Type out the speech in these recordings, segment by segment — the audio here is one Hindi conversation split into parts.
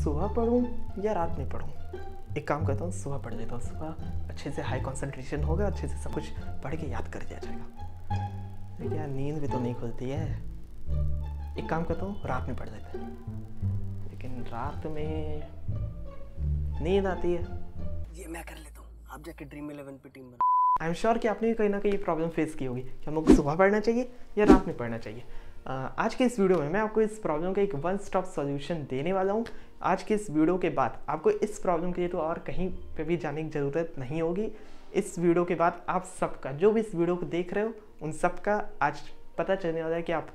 सुबह पढूं या रात में पढूं? एक काम करता हूँ, सुबह पढ़ लेता हूँ। सुबह अच्छे से हाई कंसंट्रेशन होगा, अच्छे से सब कुछ पढ़ के याद कर दिया जाएगा। लेकिन यार नींद भी तो नहीं खुलती है। एक काम करता हूँ, रात में पढ़ लेते हैं। लेकिन रात में नींद आती है। ये मैं कर लेता हूँ, आप जाके ड्रीम 11 पे टीम बना। आई एम श्योर कि आपने भी कहीं ना कहीं प्रॉब्लम फेस की होगी कि हम लोग को सुबह पढ़ना चाहिए या रात में पढ़ना चाहिए। आज के इस वीडियो में मैं आपको इस प्रॉब्लम का एक वन स्टॉप सॉल्यूशन देने वाला हूँ। आज के इस वीडियो के बाद आपको इस प्रॉब्लम के लिए तो और कहीं पे भी जाने की ज़रूरत नहीं होगी। इस वीडियो के बाद आप सबका, जो भी इस वीडियो को देख रहे हो, उन सबका आज पता चलने वाला है कि आप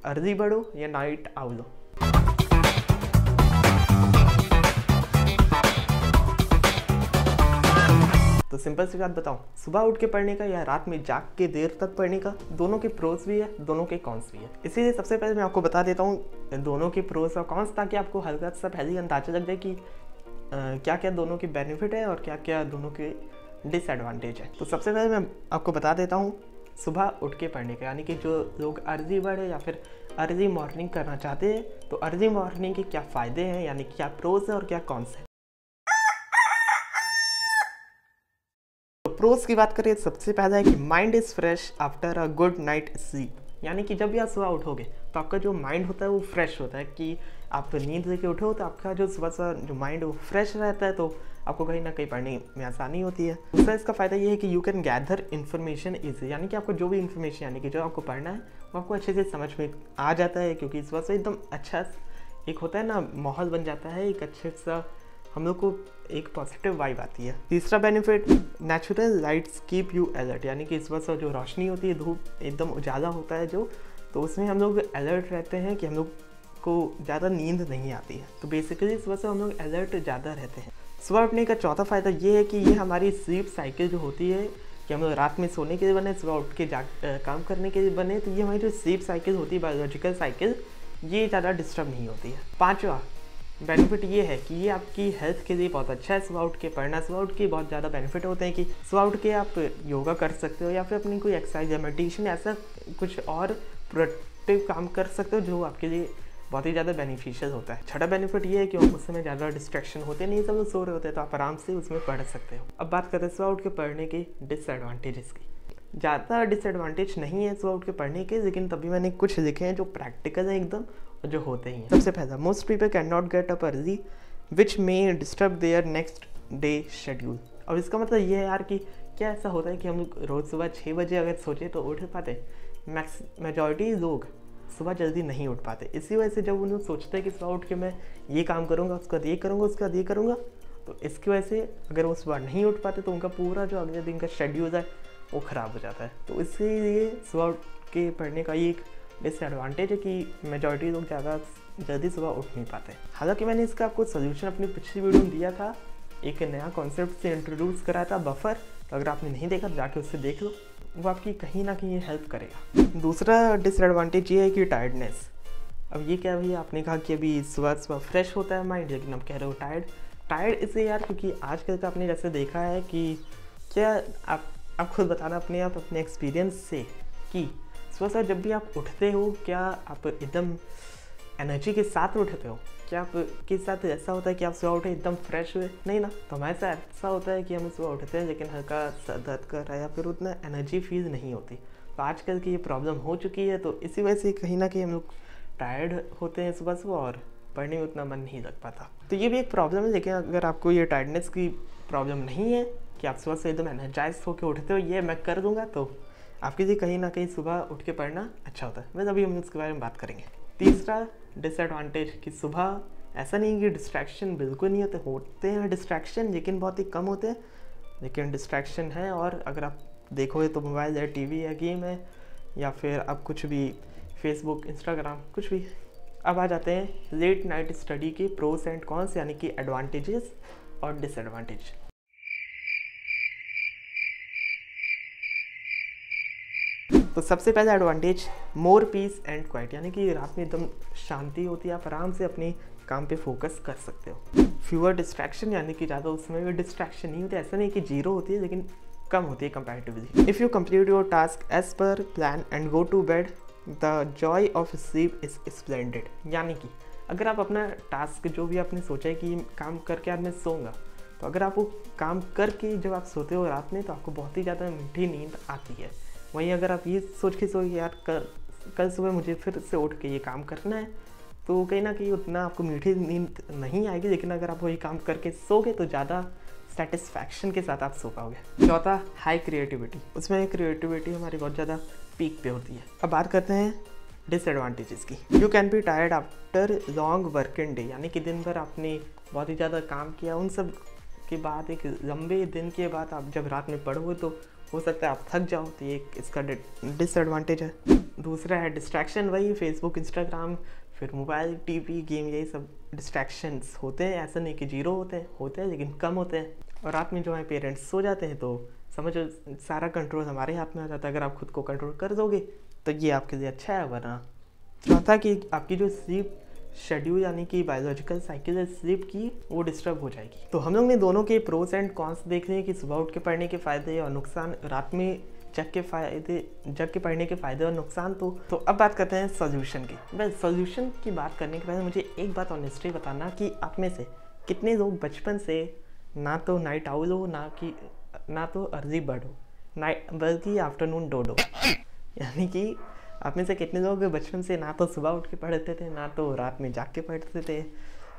अर्ली बर्ड हो या नाइट आउल हो। तो सिंपल सी बात बताऊं, सुबह उठ के पढ़ने का या रात में जाग के देर तक पढ़ने का, दोनों के प्रोस भी है, दोनों के कॉन्स भी है। इसीलिए सबसे पहले मैं आपको बता देता हूं दोनों के प्रोस और कॉन्स, ताकि आपको हल्का सा पहले ही अंदाजा लग जाए कि क्या क्या दोनों के बेनिफिट है और क्या क्या दोनों के डिसएडवांटेज है। तो सबसे पहले मैं आपको बता देता हूँ सुबह उठ के पढ़ने का, यानी कि जो लोग अर्ली बर्ड है या फिर अर्ली मॉर्निंग करना चाहते हैं, तो अर्ली मॉर्निंग के क्या फ़ायदे हैं, यानी क्या प्रोस है और क्या कॉन्स है। प्रोस की बात करें, सबसे पहला है कि mind is fresh after a good night sleep, यानी कि जब भी आप सुबह उठोगे तो आपका जो माइंड होता है वो फ्रेश होता है। कि आप नींद लेके उठो तो आपका जो सुबह जो माइंड है वो फ्रेश रहता है, तो आपको कहीं ना कहीं पढ़ने में आसानी होती है। दूसरा इसका फ़ायदा ये है कि you can gather information easy, यानी कि आपको जो भी इन्फॉर्मेशन, यानी कि जो आपको पढ़ना है वो आपको अच्छे से समझ में आ जाता है, क्योंकि सुबह से एकदम अच्छा एक होता है ना, माहौल बन जाता है, एक अच्छे सा हम लोग को एक पॉजिटिव वाइब आती है। तीसरा benefit, natural lights keep you alert, यानी कि इस वजह से जो रोशनी होती है, धूप एकदम उजाला होता है जो, तो उसमें हम लोग अलर्ट रहते हैं कि हम लोग को ज़्यादा नींद नहीं आती है। तो बेसिकली इस वजह से हम लोग अलर्ट ज़्यादा रहते हैं। सुबह उठने का चौथा फ़ायदा ये है कि ये हमारी स्लीप साइकिल जो होती है, कि हम लोग रात में सोने के लिए बने, सुबह उठ के काम करने के लिए बने, तो ये हमारी जो स्लीप साइकिल होती है, बायोलॉजिकल साइकिल, ये ज़्यादा डिस्टर्ब नहीं होती है। पाँचवा बेनिफिट ये है कि ये आपकी हेल्थ के लिए बहुत अच्छा है सुबह उठ के पढ़ना। सुबह उठ के बहुत ज़्यादा बेनिफिट होते हैं कि सुबह उठ के आप योगा कर सकते हो या फिर अपनी कोई एक्सरसाइज या मेडिटेशन, ऐसा कुछ और प्रोडक्टिव काम कर सकते हो जो आपके लिए बहुत ही ज़्यादा बेनिफिशियल होता है। छठा बेनिफिट ये है कि उस समय ज़्यादा डिस्ट्रैक्शन होते नहीं, सब लोग सो रहे होते हैं, तो आप आराम से उसमें पढ़ सकते हो। अब बात करते हैं सुबह उठ के पढ़ने के डिसएडवांटेजेस की। ज़्यादा डिसएडवांटेज नहीं है सुबह उठ के पढ़ने के, लेकिन तभी मैंने कुछ लिखे हैं जो प्रैक्टिकल है एकदम, जो होते ही हैं। सबसे पहला, most people can not get up early which may disturb their next day schedule. अब इसका मतलब ये है यार कि क्या ऐसा होता है कि हम लोग रोज़ सुबह 6 बजे अगर सोचे तो उठ पाते? मेजॉरिटी लोग सुबह जल्दी नहीं उठ पाते। इसी वजह से जब उन लोग सोचते हैं कि सुबह उठ के मैं ये काम करूँगा, उसका ये करूँगा, उसका ये करूँगा, तो इसकी वजह से अगर वो सुबह नहीं उठ पाते तो उनका पूरा जो अगले दिन का शेड्यूल है वो ख़राब हो जाता है। तो इसीलिए सुबह उठ के पढ़ने का ये एक डिसएडवांटेज है कि मेजॉरिटी लोग ज़्यादा जल्दी सुबह उठ नहीं पाते। हालांकि मैंने इसका आपको सोल्यूशन अपनी पिछली वीडियो में दिया था, एक नया कॉन्सेप्ट से इंट्रोड्यूस कराया था, बफर। तो अगर आपने नहीं देखा तो जाके उससे देख लो, वो आपकी कहीं ना कहीं हेल्प करेगा। दूसरा डिसएडवांटेज ये है कि टायर्डनेस। अब ये क्या भैया, आपने कहा कि अभी सुबह सुबह फ्रेश होता है माइंड, लेकिन आप कह रहे हो टायर्ड इसलिए यार क्योंकि आजकल का आपने जैसे देखा है कि क्या आप खुद बताना अपने एक्सपीरियंस से कि सुबह सुबह जब भी आप उठते हो, क्या आप एकदम एनर्जी के साथ उठते हो? क्या आपके साथ ऐसा होता है कि आप सुबह उठे एकदम फ्रेश हुए? नहीं ना। तो हमारे साथ ऐसा होता है कि हम सुबह उठते हैं लेकिन हल्का सर दर्द कर रहा है या फिर उतना एनर्जी फील नहीं होती। तो आजकल की ये प्रॉब्लम हो चुकी है, तो इसी वजह से कहीं ना कहीं हम लोग टायर्ड होते हैं सुबह सुबह और पढ़ने में उतना मन नहीं लग पाता। तो ये भी एक प्रॉब्लम है। लेकिन अगर आपको ये टायर्डनेस की प्रॉब्लम नहीं है कि आप सुबह से एकदम एनर्जाइज होकर उठते हो, ये मैं कर दूंगा, तो आपके लिए कहीं ना कहीं सुबह उठ के पढ़ना अच्छा होता है। बस अभी हम इसके बारे में बात करेंगे। तीसरा डिसएडवांटेज कि सुबह ऐसा नहीं है कि डिस्ट्रैक्शन बिल्कुल नहीं होते हैं डिस्ट्रैक्शन, लेकिन बहुत ही कम होते हैं, लेकिन डिस्ट्रैक्शन है। और अगर आप देखोगे तो मोबाइल है, टीवी है, गेम है, या फिर आप कुछ भी फेसबुक, इंस्टाग्राम, कुछ भी। अब आ जाते हैं लेट नाइट स्टडी के प्रोस एंड कॉन्स, यानी कि एडवांटेजेस और डिसएडवांटेज। तो सबसे पहला advantage, more peace and quiet, यानी कि रात में एकदम शांति होती है, आप आराम से अपने काम पे फोकस कर सकते हो। फ्यूअर डिस्ट्रैक्शन, यानी कि ज़्यादा उसमें भी डिस्ट्रैक्शन नहीं होती, ऐसा नहीं कि जीरो होती है, लेकिन कम होती है comparatively. If you complete your task as per plan and go to bed, the joy of sleep is splendid, यानी कि अगर आप अपना टास्क जो भी आपने सोचा है कि काम करके आज मैं सोऊंगा, तो अगर आप वो काम करके जब आप सोते हो रात में तो आपको बहुत ही ज़्यादा मीठी नींद आती है। वहीं अगर आप ये सोच के सोए यार कल सुबह मुझे फिर से उठ के ये काम करना है, तो कहीं ना कहीं उतना आपको मीठी नींद नहीं आएगी। लेकिन अगर आप वही काम करके सोगे तो ज़्यादा सेटिस्फैक्शन के साथ आप सो पाओगे। चौथा, हाई क्रिएटिविटी। उसमें क्रिएटिविटी हमारी बहुत ज़्यादा पीक पे होती है। अब बात करते हैं डिसएडवांटेजेस की। You can be tired after long working day, यानी कि दिन भर आपने बहुत ही ज़्यादा काम किया, उन सब के बाद एक लंबे दिन के बाद आप जब रात में पढ़ोगे तो हो सकता है आप थक जाओ, तो ये इसका डिसएडवांटेज है। दूसरा है डिस्ट्रैक्शन। वही फेसबुक, इंस्टाग्राम, फिर मोबाइल, टीवी, गेम, यही सब डिस्ट्रैक्शंस होते हैं। ऐसा नहीं कि जीरो होते हैं लेकिन कम होते हैं। और रात में जो है पेरेंट्स सो जाते हैं तो समझो सारा कंट्रोल हमारे हाथ में आ जाता है। अगर आप खुद को कंट्रोल कर दोगे तो ये आपके लिए अच्छा है। वरना चौथा कि आपकी जो स्लीप शेड्यूल यानी कि बायोलॉजिकल साइकिल है स्लीप की, वो डिस्टर्ब हो जाएगी। तो हम लोग ने दोनों के प्रोस एंड कॉन्स देख लिए कि सुबह उठ के पढ़ने के फ़ायदे और नुकसान, रात में जग के पढ़ने के फ़ायदे और नुकसान। तो अब बात करते हैं सोल्यूशन की। बस सोल्यूशन की बात करने के पहले मुझे एक बात ऑनेस्टली बताना कि आप में से कितने लोग बचपन से ना तो नाइट आउल हो ना तो अर्ली बर्ड हो, बल्कि आफ्टरनून डोडो। यानी कि आप में से कितने लोग बचपन से ना तो सुबह उठ के पढ़ते थे ना तो रात में जाग के पढ़ते थे।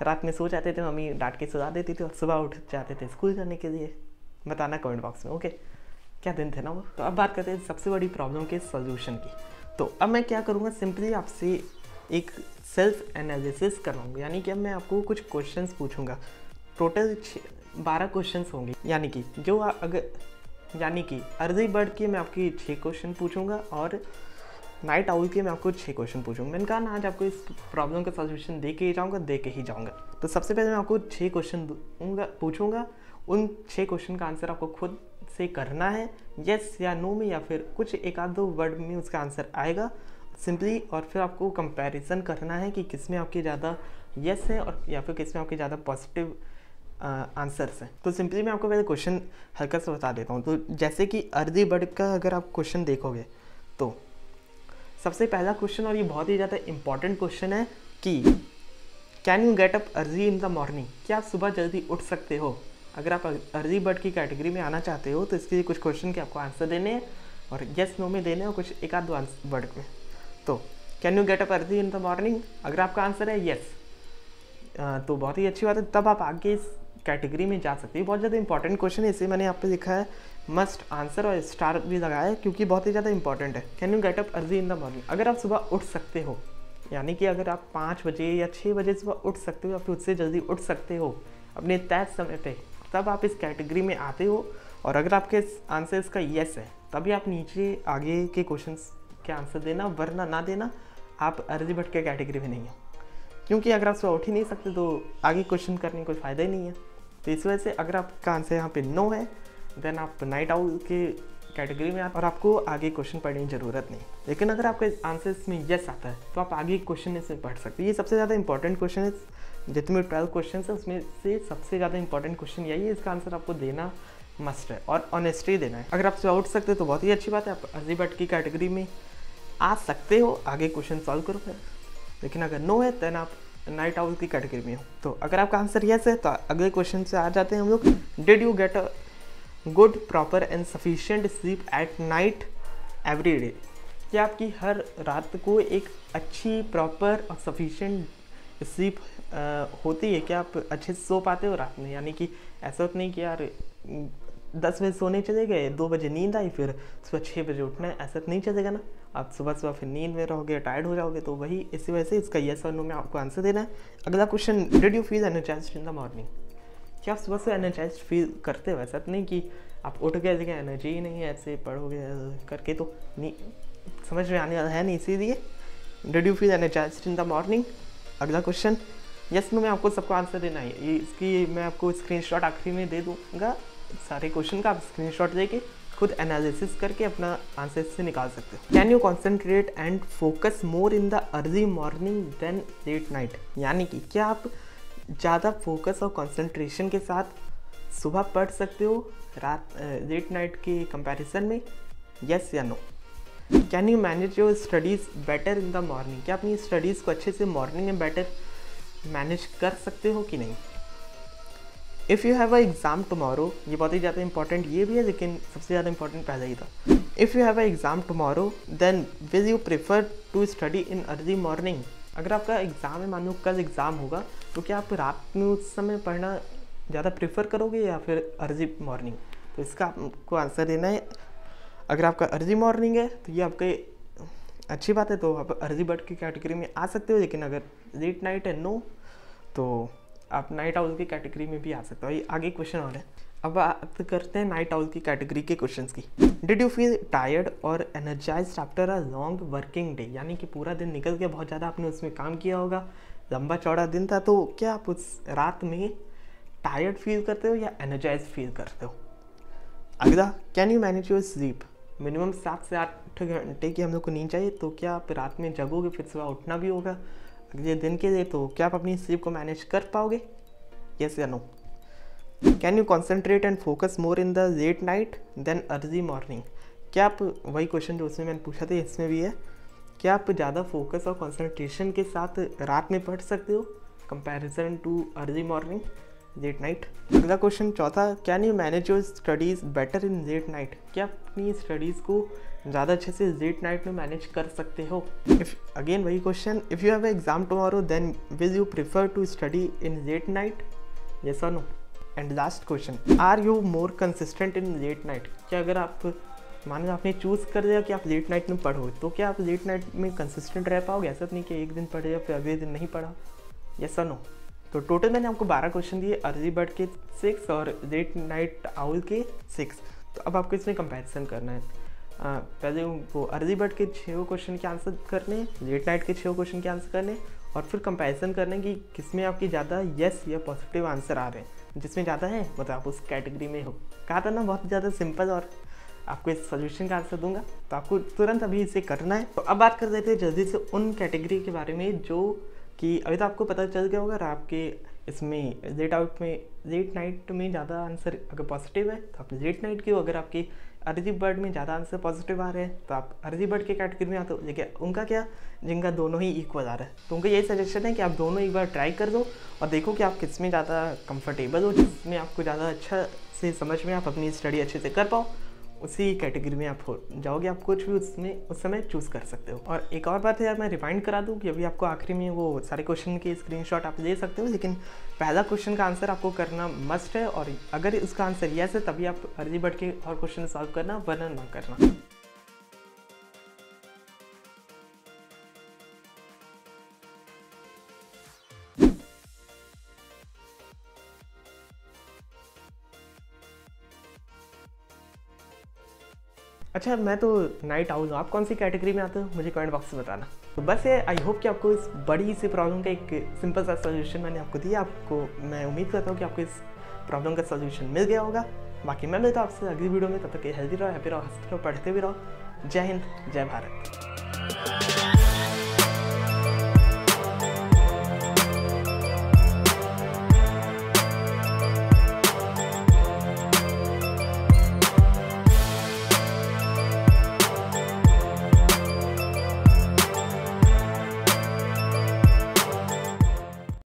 रात में सो जाते थे, मम्मी डांट के सुला देती थी और सुबह उठ जाते थे स्कूल जाने के लिए। बताना कमेंट बॉक्स में। ओके, क्या दिन थे ना वो। तो अब बात करते हैं सबसे बड़ी प्रॉब्लम के सॉल्यूशन की। तो अब मैं क्या करूँगा, सिंपली आपसे एक सेल्फ एनालिसिस करवाऊँगा। यानी कि अब मैं आपको कुछ क्वेश्चंस पूछूंगा। टोटल 12 क्वेश्चंस होंगे। यानी कि अर्ली बर्ड के मैं आपकी 6 क्वेश्चन पूछूंगा और नाइट आउल के मैं आपको 6 क्वेश्चन पूछूंगा। मैंने कहा ना आज आपको इस प्रॉब्लम का सॉल्यूशन दे के ही जाऊंगा। तो सबसे पहले मैं आपको 6 क्वेश्चन पूछूंगा। उन 6 क्वेश्चन का आंसर आपको खुद से करना है, यस या नो में, या फिर कुछ एक आध दो वर्ड में उसका आंसर आएगा सिंपली। और फिर आपको कंपैरिजन करना है कि किस में आपके ज़्यादा यस है और या फिर किस में आपके ज़्यादा पॉजिटिव आंसर्स हैं। तो सिंपली मैं आपको पहले क्वेश्चन हल्का सा बता देता हूँ। तो जैसे कि अर्ली बर्ड का अगर आप क्वेश्चन देखोगे तो सबसे पहला क्वेश्चन, और ये बहुत ही ज़्यादा इंपॉर्टेंट क्वेश्चन है कि can you get up early in the morning. क्या आप सुबह जल्दी उठ सकते हो। अगर आप अर्ली बर्ड की कैटेगरी में आना चाहते हो तो इसके लिए कुछ क्वेश्चन के आपको आंसर देने हैं और यस नो में देने हैं और कुछ एक आध दो वर्ड में। तो can you get up early in the morning, अगर आपका आंसर है यस तो बहुत ही अच्छी बात है, तब आप आगे इस कैटेगरी में जा सकते हैं। बहुत ज़्यादा इंपॉर्टेंट क्वेश्चन है, इसे मैंने यहाँ पे लिखा है मस्ट आंसर और स्टार भी लगाया है क्योंकि बहुत ही ज़्यादा इंपॉर्टेंट है। Can you get up early in the morning, अगर आप सुबह उठ सकते हो, यानी कि अगर आप 5 बजे या 6 बजे सुबह उठ सकते हो या फिर उससे जल्दी उठ सकते हो अपने तय समय पे, तब आप इस कैटेगरी में आते हो। और अगर आपके आंसर इसका यस है तभी आप नीचे आगे के क्वेश्चन के आंसर देना, वरना ना देना, आप अर्ली बर्ड के कैटेगरी में नहीं हो। क्योंकि अगर आप सुबह उठ ही नहीं सकते तो आगे क्वेश्चन करने का कोई फ़ायदा ही नहीं है। तो इस वजह से अगर आपका आंसर यहाँ पे नो है देन आप नाइट आउल के कैटेगरी में और आपको आगे क्वेश्चन पढ़ने की ज़रूरत नहीं। लेकिन अगर आपका आंसर इसमें यस आता है तो आप आगे क्वेश्चन इसमें पढ़ सकते हैं। ये सबसे ज़्यादा इंपॉर्टेंट क्वेश्चन है, जितने 12 क्वेश्चन है उसमें से सबसे ज़्यादा इंपॉर्टेंट क्वेश्चन यही है। इसका आंसर आपको देना मस्ट है और ऑनेस्टली देना है। अगर आप सुबह उठ सकते हो तो बहुत ही अच्छी बात है, आप अर्ली बर्ड की कैटेगरी में आ सकते हो, आगे क्वेश्चन सॉल्व करो फिर। लेकिन अगर नो है देन आप नाइट आउल की कैटेगरी में हो। तो अगर आपका आंसर यस है तो अगले क्वेश्चन से आ जाते हैं हम लोग। Did you get a good proper and sufficient sleep at night every day, क्या आपकी हर रात को एक अच्छी प्रॉपर और सफिशिएंट स्लीप होती है। क्या आप अच्छे से सो पाते हो रात में। यानी कि ऐसा होता नहीं कि यार 10 बजे सोने चले गए, 2 बजे नींद आई, फिर सुबह 6 बजे उठना है, ऐसा तो नहीं चलेगा ना। आप सुबह फिर नींद में रहोगे, टायर्ड हो जाओगे। तो वही इसी वजह से इसका यस और नो में आपको आंसर देना है। अगला question, did you feel energised in the morning, क्या आप सुबह से एनर्जाइज्ड फील करते हो। ऐसा तो नहीं कि आप उठ गए लेकिन एनर्जी ही नहीं है, ऐसे पढ़ोगे करके तो नहीं समझ में आने वाला है नहीं। इसीलिए did you feel energised in the morning. अगला क्वेश्चन, यस नो में आपको सबको आंसर देना है। ये इसकी मैं आपको स्क्रीनशॉट आखिरी में दे दूँगा सारे क्वेश्चन का, आप स्क्रीनशॉट लेके खुद एनालिसिस करके अपना आंसर से निकाल सकते हो। Can you concentrate and focus more in the early morning then late night, यानी कि क्या आप ज़्यादा फोकस और कंसंट्रेशन के साथ सुबह पढ़ सकते हो लेट नाइट के कंपैरिजन में, यस या no. Can you manage your studies better in the morning, क्या अपनी स्टडीज़ को अच्छे से मॉर्निंग में बेटर मैनेज कर सकते हो कि नहीं। If you have a exam tomorrow, ये बहुत ही ज़्यादा इंपॉर्टेंट ये भी है, लेकिन सबसे ज़्यादा इंपॉर्टेंट पहले ही था। If you have a exam tomorrow then will you prefer to study in early morning. अगर आपका एग्ज़ाम है, मान लो कल एग्ज़ाम होगा, तो क्या आप रात में उस समय पढ़ना ज़्यादा प्रेफर करोगे या फिर अर्ली मॉर्निंग? तो इसका आपको आंसर देना है। अगर आपका अर्ली मॉर्निंग है तो ये आपके अच्छी बात है, तो आप अर्ली बर्ड की कैटेगरी में आ सकते हो। लेकिन अगर लेट नाइट है नो, तो आप नाइट आउल की कैटेगरी में भी आ सकते हो। ये आगे क्वेश्चन और है। अब बात करते हैं नाइट आउल की कैटेगरी के क्वेश्चंस की। डिड यू फील टायर्ड और energised after a long working day? यानी कि पूरा दिन निकल गया, बहुत ज़्यादा आपने उसमें काम किया होगा, लंबा चौड़ा दिन था, तो क्या आप उस रात में टायर्ड फील करते हो या एनर्जाइज फील करते हो? अगला, can you manage your sleep? Minimum 7 से 8 घंटे की हम लोग को नींद चाहिए, तो क्या आप रात में जगोगे, फिर सुबह उठना भी होगा अगले दिन के लिए, तो क्या आप अपनी स्लीप को मैनेज कर पाओगे? यस या no? Can you concentrate and focus more in the late night then early morning? क्या आप, वही क्वेश्चन जो उसमें मैंने पूछा था इसमें भी है, क्या आप ज़्यादा फोकस और कॉन्सेंट्रेशन के साथ रात में पढ़ सकते हो comparison to early morning, late night? अगला क्वेश्चन चौथा, can you manage your studies better in late night? क्या अपनी स्टडीज़ को ज़्यादा अच्छे से लेट नाइट में मैनेज कर सकते हो? इफ़ अगेन वही question, if you have exam tomorrow then will you prefer to study in late night, yes और no? And last question, are you more consistent in late night? क्या अगर आप मान लो आपने चूज़ कर दिया कि आप लेट नाइट में पढ़ोगे, तो क्या आप लेट नाइट में कंसिस्टेंट रह पाओगे? ऐसा नहीं कि एक दिन पढ़े या फिर अगले दिन नहीं पढ़ा, यस और नो? तो टोटल मैंने आपको 12 क्वेश्चन दिए, अर्ली बर्ड के 6 और लेट नाइट आउल के 6। तो अब आपको इसमें कंपैरिजन करना है। पहले वो अर्ली बर्ड के 6 क्वेश्चन के आंसर करने, लेट नाइट के 6 क्वेश्चन के आंसर करने, और फिर कंपैरिजन करने कि किसमें आपकी ज़्यादा यस या पॉजिटिव आंसर आ रहे हैं। जिसमें ज़्यादा है मतलब आप उस कैटेगरी में हो। कहा था ना बहुत ज़्यादा सिंपल, और आपको इस सोल्यूशन का आंसर दूंगा, तो आपको तुरंत अभी इसे करना है। तो अब बात कर देते हैं जल्दी से उन कैटेगरी के बारे में जो कि अभी तो आपको पता चल गया होगा। और आपके इसमें लेट नाइट में ज़्यादा आंसर अगर पॉजिटिव है तो आप लेट नाइट की हो, अगर आपकी अर्ली बर्ड में ज़्यादा आंसर पॉजिटिव आ रहे हैं तो आप अर्ली बर्ड के कैटेगरी में आते हो। लेकिन उनका क्या, जिनका दोनों ही इक्वल आ रहा है, तो उनका यही सजेशन है कि आप दोनों एक बार ट्राई कर दो और देखो कि आप किस में ज़्यादा कंफर्टेबल हो, जिसमें आपको ज़्यादा अच्छा से समझ में आप अपनी स्टडी अच्छे से कर पाओ, उसी कैटेगरी में आप हो जाओगे। आप कुछ भी उसमें उस समय चूज़ कर सकते हो। और एक और बात है यार, मैं रिमाइंड करा दूँ कि अभी आपको आखिरी में वो सारे क्वेश्चन के स्क्रीनशॉट आप ले सकते हो, लेकिन पहला क्वेश्चन का आंसर आपको करना मस्ट है, और अगर उसका आंसर यस है तभी आप अर्ली बर्ड के और क्वेश्चन सॉल्व करना, वरना ना करना। अच्छा, मैं तो नाइट आउल हूँ, आप कौन सी कैटेगरी में आते हो मुझे कमेंट बॉक्स में बताना। तो बस ये, आई होप कि आपको इस बड़ी सी प्रॉब्लम का एक सिंपल सा सोल्यूशन मैंने आपको दिया। आपको मैं उम्मीद करता हूँ कि आपको इस प्रॉब्लम का सोल्यूशन मिल गया होगा। बाकी मैं मिलता हूँ आपसे अगली वीडियो में, तब तक हेल्दी रहो, हैप्पी रहो, हंसते रहो, पढ़ते भी रहो। जय हिंद, जय भारत।